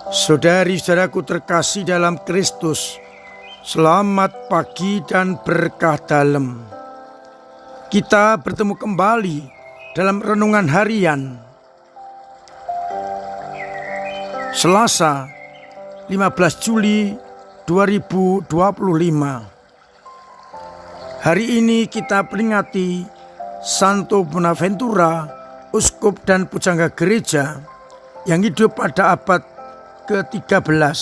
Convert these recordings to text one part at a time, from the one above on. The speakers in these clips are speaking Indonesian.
Saudari-saudaraku terkasih dalam Kristus, selamat pagi dan berkah dalam. Kita bertemu kembali dalam renungan harian Selasa 15 Juli 2025. Hari ini kita peringati Santo Bonaventura, uskup dan pujangga gereja yang hidup pada abad ke-13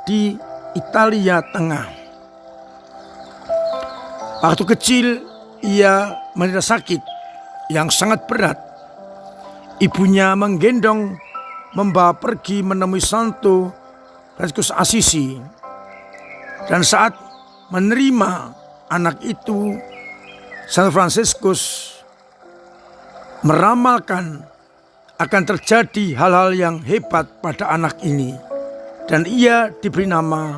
di Italia Tengah. Waktu kecil ia menderita sakit yang sangat berat. Ibunya menggendong membawa pergi menemui Santo Fransiskus Assisi. Dan saat menerima anak itu, Santo Fransiskus meramalkan akan terjadi hal-hal yang hebat pada anak ini, dan ia diberi nama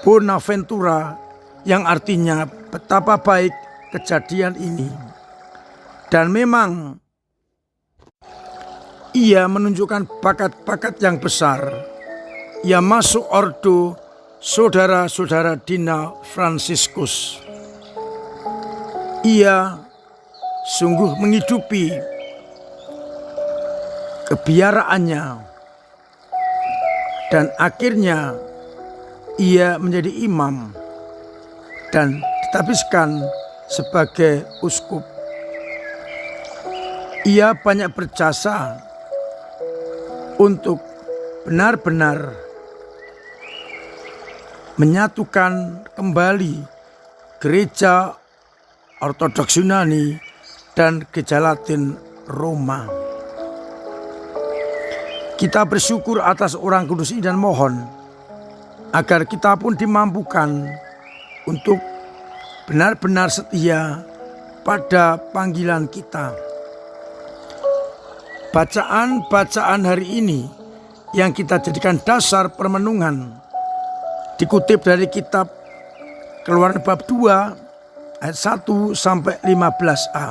Bonaventura, yang artinya betapa baik kejadian ini. Dan memang ia menunjukkan bakat-bakat yang besar. Ia masuk ordo saudara-saudara Dina Fransiskus. Ia sungguh menghidupi kebiaraannya, dan akhirnya ia menjadi imam dan ditabiskan sebagai uskup. Ia banyak berjasa untuk benar-benar menyatukan kembali gereja Ortodoks Yunani dan gereja Latin Roma. Kita bersyukur atas orang kudus ini dan mohon agar kita pun dimampukan untuk benar-benar setia pada panggilan kita. Bacaan-bacaan hari ini yang kita jadikan dasar permenungan dikutip dari kitab Keluaran bab 2 ayat 1 sampai 15a.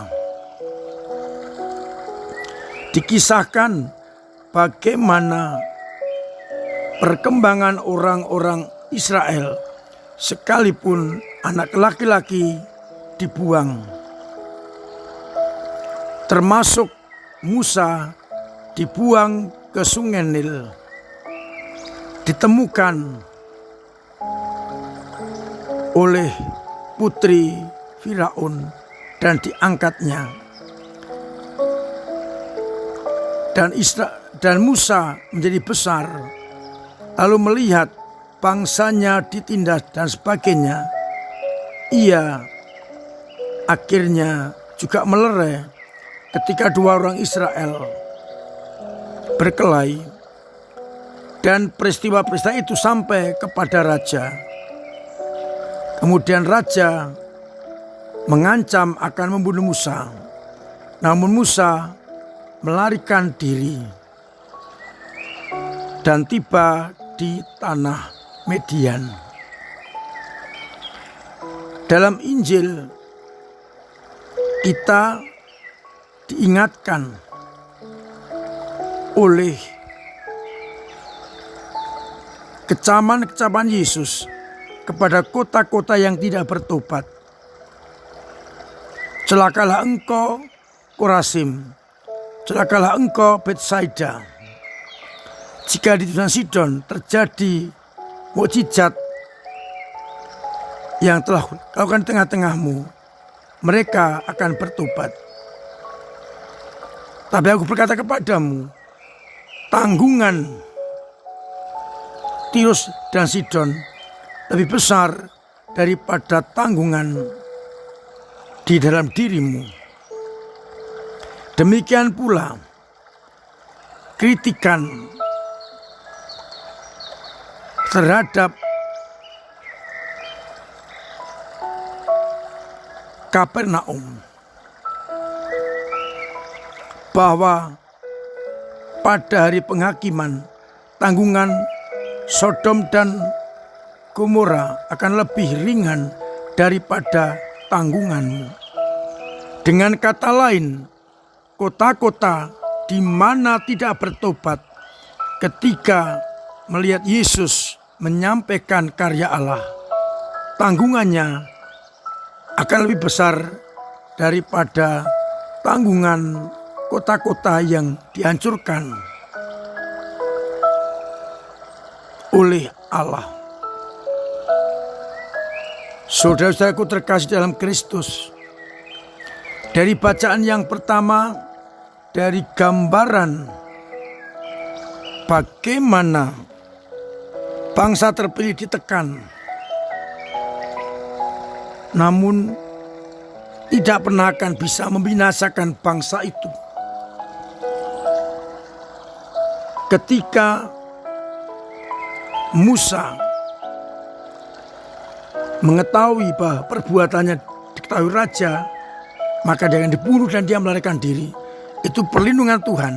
Dikisahkan bagaimana perkembangan orang-orang Israel sekalipun anak laki-laki dibuang. Termasuk Musa dibuang ke Sungai Nil. Ditemukan oleh putri Firaun dan diangkatnya. Dan Musa menjadi besar, lalu melihat bangsanya ditindas dan sebagainya. Ia akhirnya juga melerai ketika dua orang Israel berkelahi, dan peristiwa-peristiwa itu sampai kepada raja. Kemudian raja mengancam akan membunuh Musa, namun Musa melarikan diri dan tiba di tanah Median. Dalam Injil kita diingatkan oleh kecaman-kecaman Yesus kepada kota-kota yang tidak bertobat. Celakalah engkau Korazim, celakalah engkau Betsaida. Jika di Sidon terjadi mukjizat yang telah lakukan di tengah-tengahmu, mereka akan bertobat. Tapi aku berkata kepadamu, tanggungan Tirus dan Sidon lebih besar daripada tanggungan di dalam dirimu. Demikian pula kritikan terhadap Kapernaum, bahwa pada hari penghakiman tanggungan Sodom dan Gomora akan lebih ringan daripada tanggunganmu. Dengan kata lain, kota-kota di mana tidak bertobat ketika melihat Yesus menyampaikan karya Allah, tanggungannya akan lebih besar daripada tanggungan kota-kota yang dihancurkan oleh Allah. Saudara-saudaraku terkasih dalam Kristus, dari bacaan yang pertama, dari gambaran bagaimana bangsa terpilih ditekan, namun tidak pernah akan bisa membinasakan bangsa itu. Ketika Musa mengetahui bahwa perbuatannya diketahui raja, maka dia akan dibunuh dan dia melarikan diri. Itu perlindungan Tuhan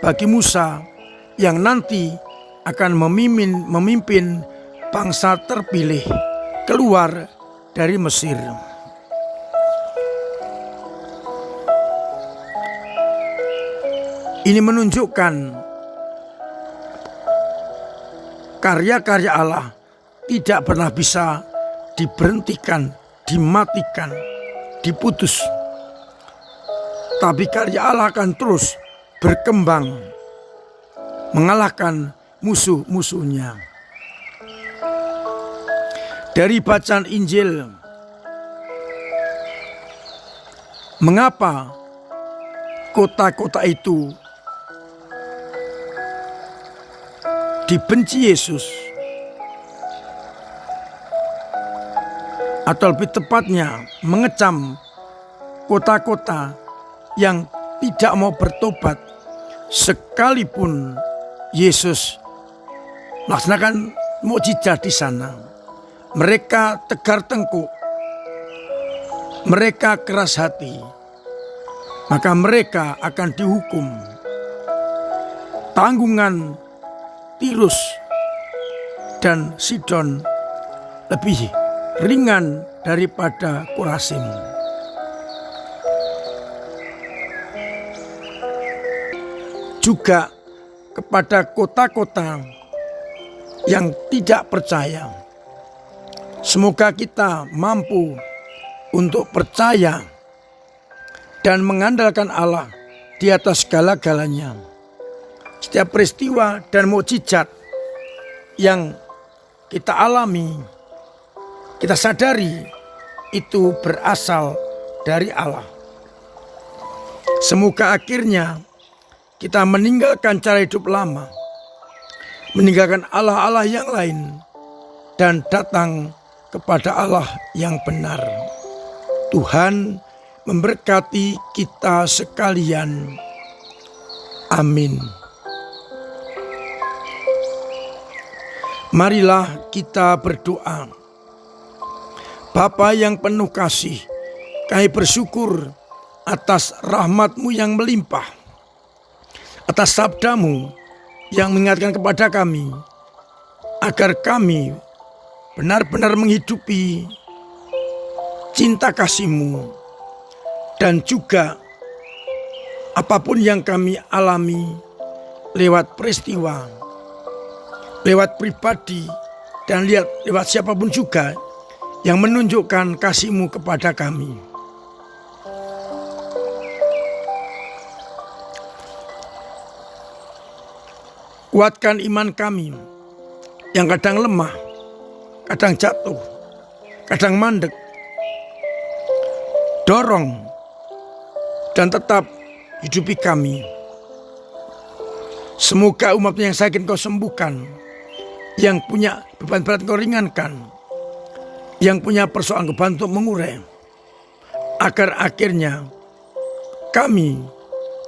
bagi Musa yang nanti akan memimpin bangsa terpilih keluar dari Mesir. Ini menunjukkan karya-karya Allah tidak pernah bisa diberhentikan, dimatikan, diputus. Tapi karya Allah akan terus berkembang, mengalahkan musuh-musuhnya. Dari bacaan Injil, mengapa kota-kota itu dibenci Yesus, atau lebih tepatnya mengecam kota-kota yang tidak mau bertobat sekalipun Yesus melaksanakan mukjizat di sana. Mereka tegar tengkuk, mereka keras hati, maka mereka akan dihukum. Tanggungan Tirus dan Sidon lebih ringan daripada Korazim. Juga kepada kota-kota yang tidak percaya, semoga kita mampu untuk percaya dan mengandalkan Allah di atas segala-galanya. Setiap peristiwa dan mukjizat yang kita alami, kita sadari itu berasal dari Allah. Semoga akhirnya kita meninggalkan cara hidup lama, meninggalkan Allah-Allah yang lain, dan datang kepada Allah yang benar. Tuhan memberkati kita sekalian. Amin. Marilah kita berdoa. Bapa yang penuh kasih, kami bersyukur atas rahmat-Mu yang melimpah, atas sabda-Mu yang mengingatkan kepada kami, agar kami benar-benar menghidupi cinta kasih-Mu, dan juga apapun yang kami alami lewat peristiwa, lewat pribadi, dan lewat siapapun juga yang menunjukkan kasih-Mu kepada kami. Kuatkan iman kami yang kadang lemah, kadang jatuh, kadang mandek. Dorong dan tetap hidupi kami. Semoga umat yang sakit Kau sembuhkan, yang punya beban berat Kau ringankan, yang punya persoalan Kau bantu mengurai, agar akhirnya kami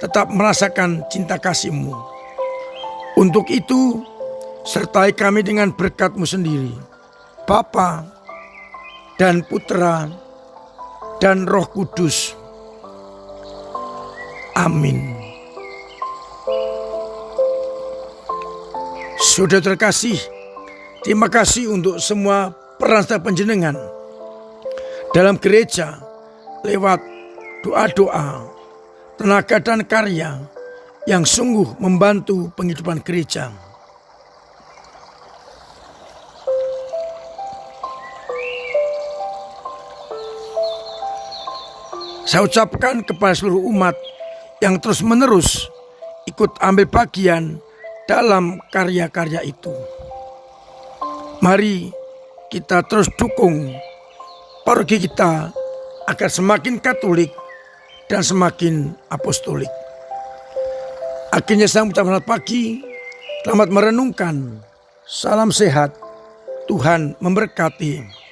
tetap merasakan cinta kasih-Mu. Untuk itu, sertai kami dengan berkat-Mu sendiri, Bapa dan Putra dan Roh Kudus. Amin. Saudara terkasih, terima kasih untuk semua peran serta panjenengan dalam gereja lewat doa-doa, tenaga dan karya yang sungguh membantu penghidupan gereja. Saya ucapkan kepada seluruh umat yang terus-menerus ikut ambil bagian dalam karya-karya itu. Mari kita terus dukung paroki kita agar semakin Katolik dan semakin apostolik. Akhirnya saya mengucapkan selamat pagi, selamat merenungkan, salam sehat, Tuhan memberkati.